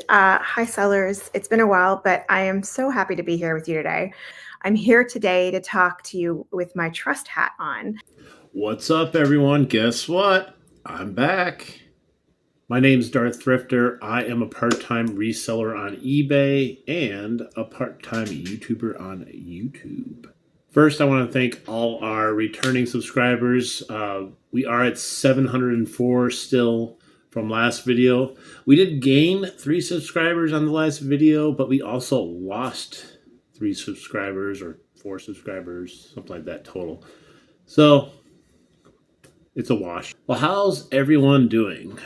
Hi, sellers. It's been a while, but I am so happy to be here with you today. I'm here today to talk to you with my trust hat on. What's up, everyone? Guess what? I'm back. My name's Darth Thrifter. I am a part-time reseller on eBay and a part-time YouTuber on YouTube. First, I want to thank all our returning subscribers. We are at 704 still from last video. We did gain 3 subscribers on the last video, but we also lost 3 subscribers or 4 subscribers, something like that total. So it's a wash. Well, how's everyone doing?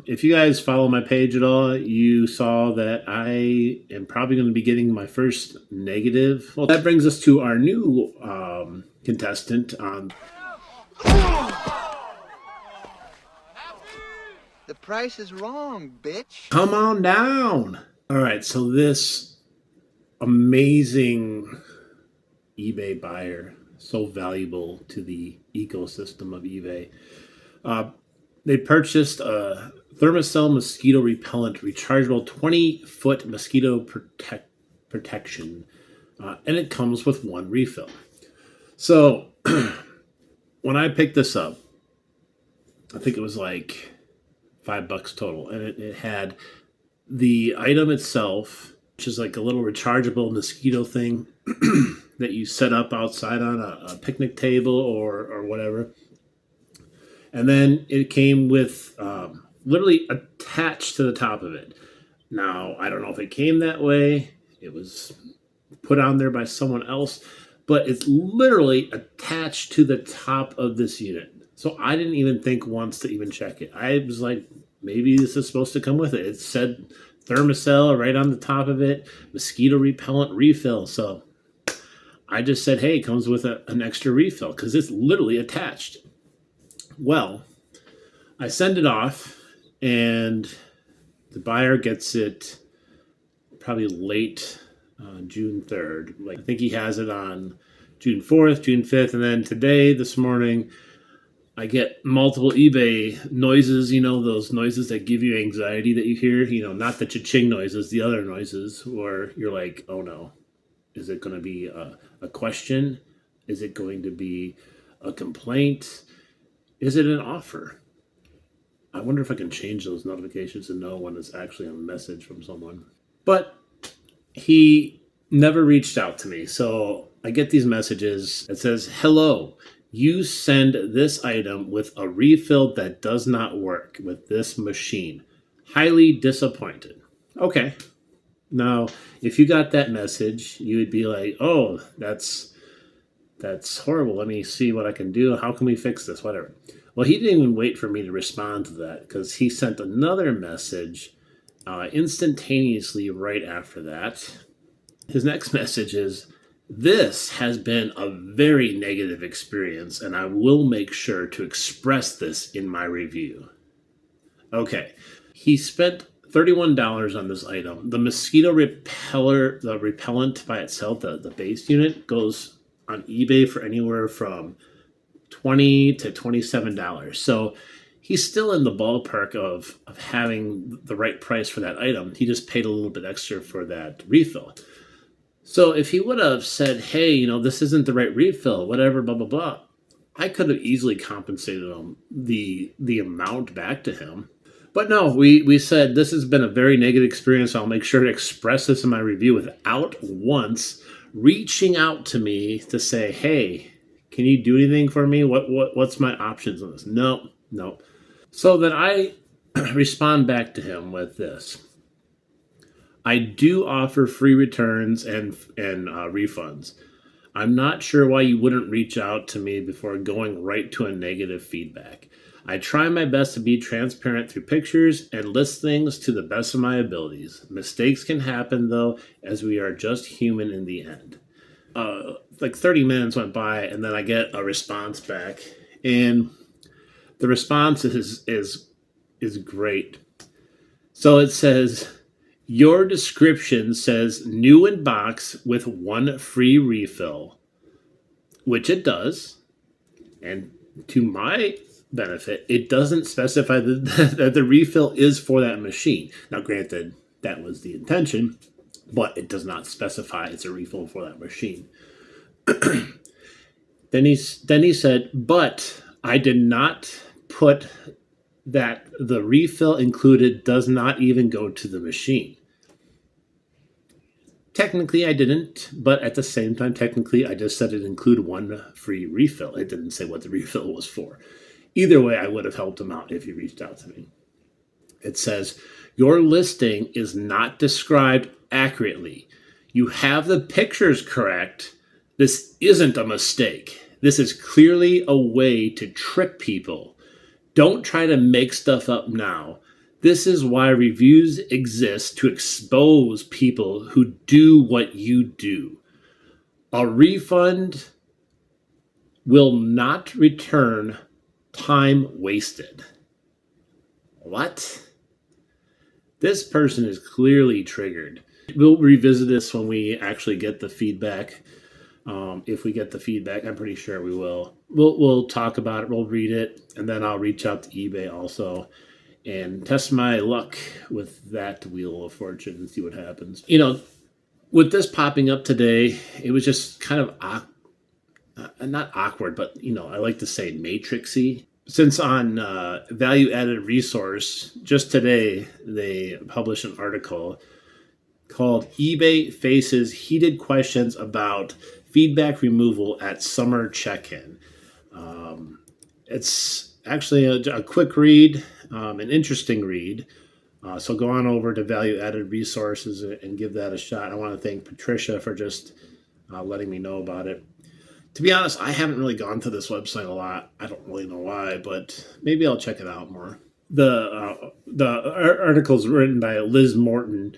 If you guys follow my page at all, you saw that I am probably going to be getting my first negative. Well, that brings us to our new contestant on. The price is wrong, bitch. Come on down. All right, so this amazing eBay buyer, so valuable to the ecosystem of eBay. They purchased a Thermacell mosquito repellent rechargeable 20-foot mosquito protection, and it comes with 1 refill. So when I picked this up, I think it was like $5 total, and it had the item itself, which is like a little rechargeable mosquito thing that you set up outside on a picnic table or whatever. And then it came with literally attached to the top of it. Now, I don't know if it came that way. It was put on there by someone else, but it's literally attached to the top of this unit. So I didn't even think once to even check it. I was like, maybe this is supposed to come with it. It said Thermacell right on the top of it, mosquito repellent refill. So I just said, hey, it comes with an extra refill because it's literally attached. Well, I send it off, and the buyer gets it probably late June 3rd. Like, I think he has it on June 4th, June 5th, and then today, this morning, I get multiple eBay noises, those noises that give you anxiety that you hear, not the cha-ching noises, the other noises, where you're like, oh no, is it going to be a question? Is it going to be a complaint? Is it an offer? I wonder if I can change those notifications to know when it's actually a message from someone. But he never reached out to me. So I get these messages that says, hello, you send this item with a refill that does not work with this machine. Highly disappointed. Okay. Now, if you got that message, you would be like, oh, that's horrible. Let me see what I can do. How can we fix this? Whatever. Well, he didn't even wait for me to respond to that because he sent another message instantaneously right after that. His next message is, this has been a very negative experience, and I will make sure to express this in my review. Okay. He spent $31 on this item. The mosquito repeller, the repellent by itself, the base unit, goes on eBay for anywhere from $20 to $27. So he's still in the ballpark of having the right price for that item. He just paid a little bit extra for that refill. So if he would have said, hey, this isn't the right refill, whatever, blah, blah, blah, I could have easily compensated him the amount back to him. But no, we said this has been a very negative experience. I'll make sure to express this in my review without once reaching out to me to say, hey, can you do anything for me? What's my options on this? No. So then I respond back to him with this. I do offer free returns and refunds. I'm not sure why you wouldn't reach out to me before going right to a negative feedback. I try my best to be transparent through pictures and list things to the best of my abilities. Mistakes can happen, though, as we are just human in the end. Like 30 minutes went by, and then I get a response back, and the response is great. So it says, your description says new in box with 1 free refill, which it does, and to my benefit, it doesn't specify that the refill is for that machine. Now, granted, that was the intention, but it does not specify it's a refill for that machine. Then he said, but I did not put that the refill included does not even go to the machine. Technically, I didn't, but at the same time, technically, I just said it included one free refill. It didn't say what the refill was for. Either way, I would have helped him out if he reached out to me. It says, your listing is not described accurately. You have the pictures correct. This isn't a mistake. This is clearly a way to trick people. Don't try to make stuff up now. This is why reviews exist, to expose people who do what you do. A refund will not return time wasted. What? This person is clearly triggered. We'll revisit this when we actually get the feedback. If we get the feedback, I'm pretty sure we will. We'll talk about it. We'll read it, and then I'll reach out to eBay also and test my luck with that Wheel of Fortune and see what happens. With this popping up today, it was just kind of not awkward, but I like to say matrixy. Since on Value Added Resource, just today they published an article called "eBay Faces Heated Questions About Feedback Removal at Summer Check-In." It's actually a quick read, an interesting read. So go on over to Value Added Resources and give that a shot. I want to thank Patricia for just letting me know about it. To be honest, I haven't really gone to this website a lot. I don't really know why, but maybe I'll check it out more. The article is written by Liz Morton,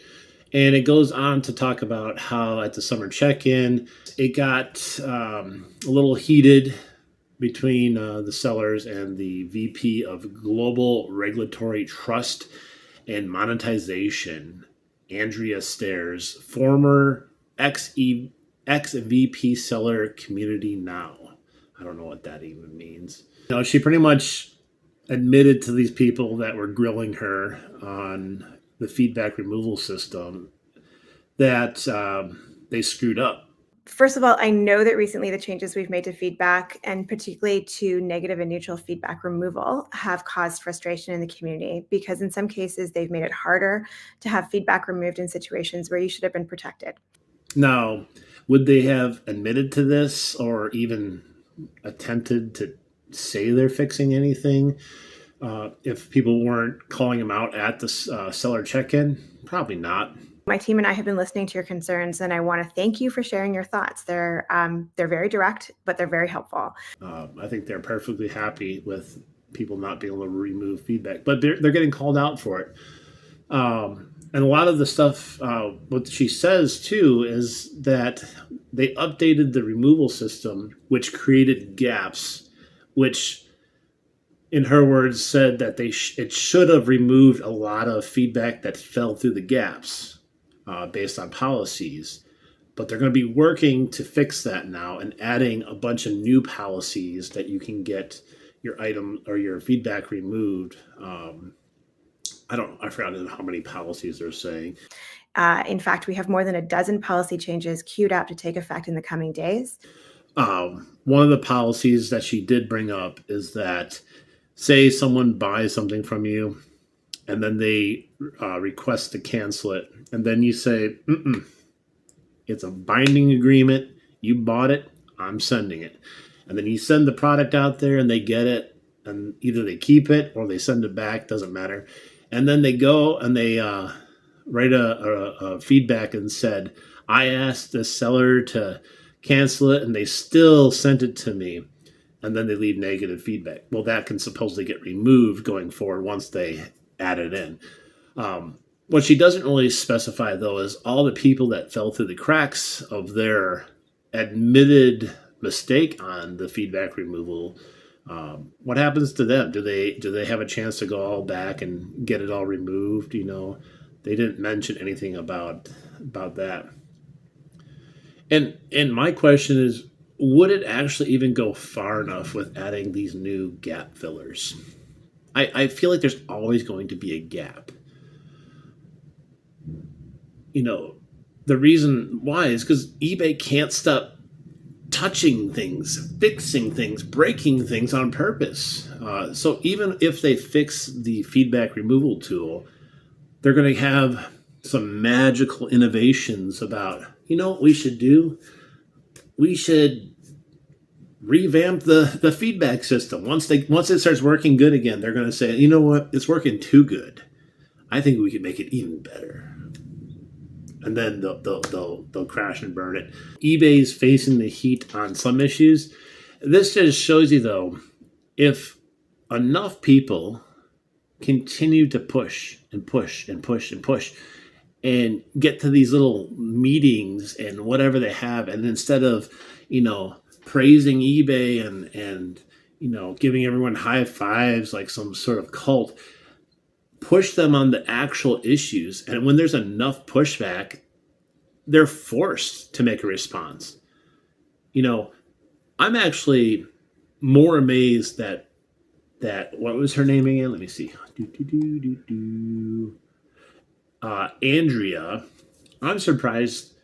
and it goes on to talk about how at the summer check-in, it got a little heated between the sellers and the VP of Global Regulatory Trust and Monetization, Andrea Stairs, former ex-VP seller Community Now. I don't know what that even means. She pretty much admitted to these people that were grilling her on the feedback removal system that they screwed up. First of all, I know that recently the changes we've made to feedback, and particularly to negative and neutral feedback removal, have caused frustration in the community, because in some cases they've made it harder to have feedback removed in situations where you should have been protected. Now, would they have admitted to this or even attempted to say they're fixing anything if people weren't calling them out at the seller check-in? Probably not. My team and I have been listening to your concerns, and I want to thank you for sharing your thoughts. They're very direct, but they're very helpful. I think they're perfectly happy with people not being able to remove feedback, but they're getting called out for it. And a lot of the stuff, what she says too, is that they updated the removal system, which created gaps, which, in her words, said that it should have removed a lot of feedback that fell through the gaps based on policies. But they're going to be working to fix that now and adding a bunch of new policies that you can get your item or your feedback removed. I forgot how many policies they're saying. In fact, we have more than a dozen policy changes queued up to take effect in the coming days. One of the policies that she did bring up is that, say someone buys something from you and then they request to cancel it, and then you say, it's a binding agreement. You bought it. I'm sending it. And then you send the product out there and they get it, and either they keep it or they send it back. Doesn't matter. And then they go and they write a feedback and said, I asked the seller to cancel it and they still sent it to me. And then they leave negative feedback. Well, that can supposedly get removed going forward once they add it in. What she doesn't really specify, though, is all the people that fell through the cracks of their admitted mistake on the feedback removal. What happens to them? Do they have a chance to go all back and get it all removed? They didn't mention anything about that. And my question is, would it actually even go far enough with adding these new gap fillers? I feel like there's always going to be a gap. you know, the reason why is because eBay can't stop touching things, fixing things, breaking things on purpose. So even if they fix the feedback removal tool, they're going to have some magical innovations about, what we should do? We should revamp the feedback system. Once it starts working good again, they're going to say, you know what, it's working too good. I think we could make it even better. And then they'll crash and burn it. eBay's facing the heat on some issues. This just shows you, though, if enough people continue to push and push and push and push and get to these little meetings and whatever they have, and instead of, praising eBay and giving everyone high fives like some sort of cult, push them on the actual issues. And when there's enough pushback, they're forced to make a response. I'm actually more amazed that what was her name again? Let me see. Andrea. I'm surprised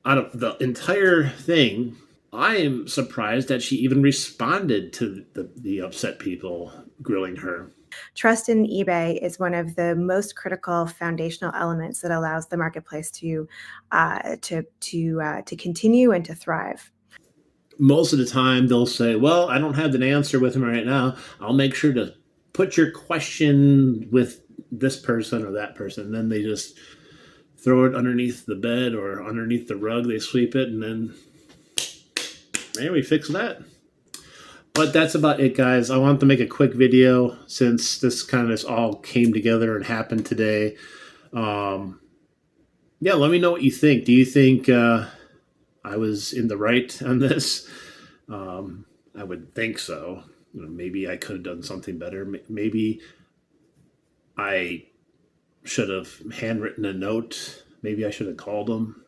out of the entire thing. I am surprised that she even responded to the upset people grilling her. Trust in eBay is one of the most critical foundational elements that allows the marketplace to continue and to thrive. Most of the time, they'll say, "Well, I don't have an answer with him right now. I'll make sure to put your question with this person or that person." And then they just throw it underneath the bed or underneath the rug. They sweep it, and then we fix that. But that's about it, guys. I wanted to make a quick video since this kind of all came together and happened today. Let me know what you think. Do you think I was in the right on this? I would think so. Maybe I could have done something better. Maybe I should have handwritten a note. Maybe I should have called them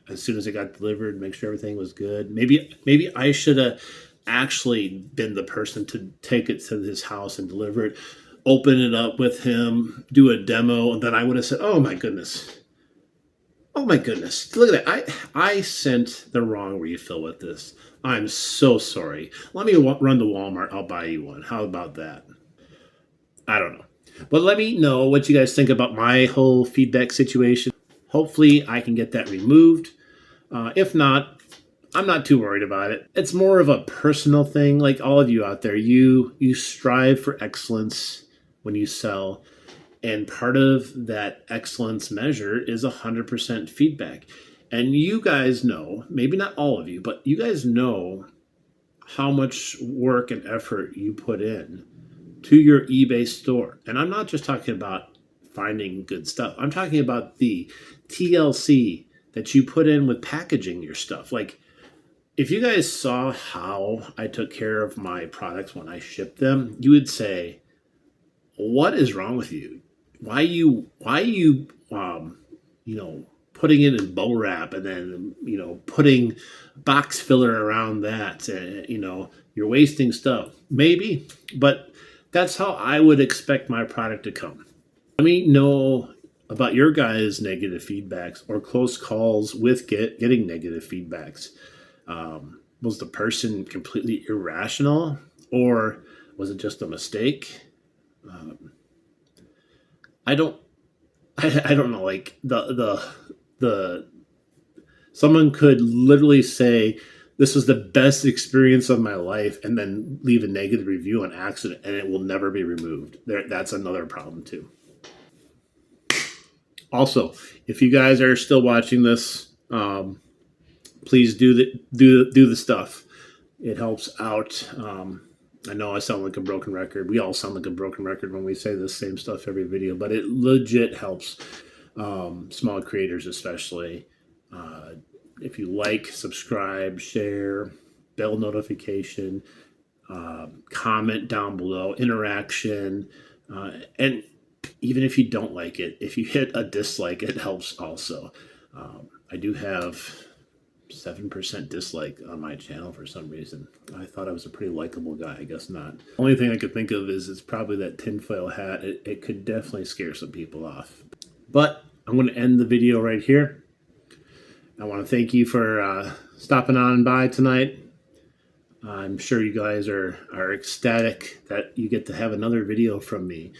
as soon as it got delivered, make sure everything was good. Maybe I should have actually been the person to take it to his house and deliver it, open it up with him, do a demo, and then I would have said, "Oh my goodness, look at that! I sent the wrong refill with this. I'm so sorry. Let me run to Walmart. I'll buy you one. How about that?" I don't know. But let me know what you guys think about my whole feedback situation. Hopefully I can get that removed. If not, I'm not too worried about it. It's more of a personal thing. Like all of you out there, you strive for excellence when you sell. And part of that excellence measure is 100% feedback. And you guys know, maybe not all of you, but you guys know how much work and effort you put in to your eBay store. And I'm not just talking about finding good stuff. I'm talking about the TLC that you put in with packaging your stuff. Like, if you guys saw how I took care of my products when I shipped them, you would say, "What is wrong with you? Why you putting it in bubble wrap and then putting box filler around that? You're wasting stuff." Maybe, but that's how I would expect my product to come. Let me know about your guys' negative feedbacks or close calls with getting negative feedbacks. Was the person completely irrational, or was it just a mistake? I don't know. Like the someone could literally say this was the best experience of my life and then leave a negative review on accident and it will never be removed. That's another problem too. Also, if you guys are still watching this, please do the stuff. It helps out. I know I sound like a broken record. We all sound like a broken record when we say the same stuff every video, but it legit helps small creators especially. If you like, subscribe, share, bell notification, comment down below, interaction, and even if you don't like it, if you hit a dislike, it helps also. I do have 7% dislike on my channel for some reason. I thought I was a pretty likable guy. I guess not. Only thing I could think of is it's probably that tinfoil hat. It could definitely scare some people off. But I'm going to end the video right here. I want to thank you for stopping on by tonight. I'm sure you guys are ecstatic that you get to have another video from me.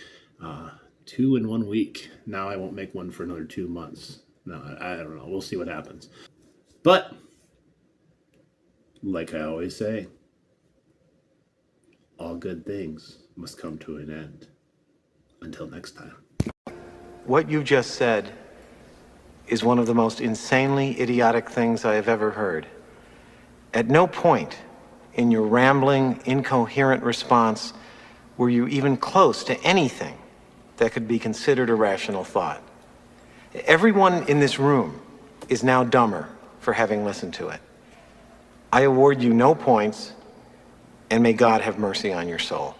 2 in 1 week. Now I won't make one for another 2 months. No, I don't know. We'll see what happens. But, like I always say, all good things must come to an end. Until next time. What you just said is one of the most insanely idiotic things I have ever heard. At no point in your rambling, incoherent response were you even close to anything that could be considered a rational thought. Everyone in this room is now dumber for having listened to it. I award you no points, and may God have mercy on your soul.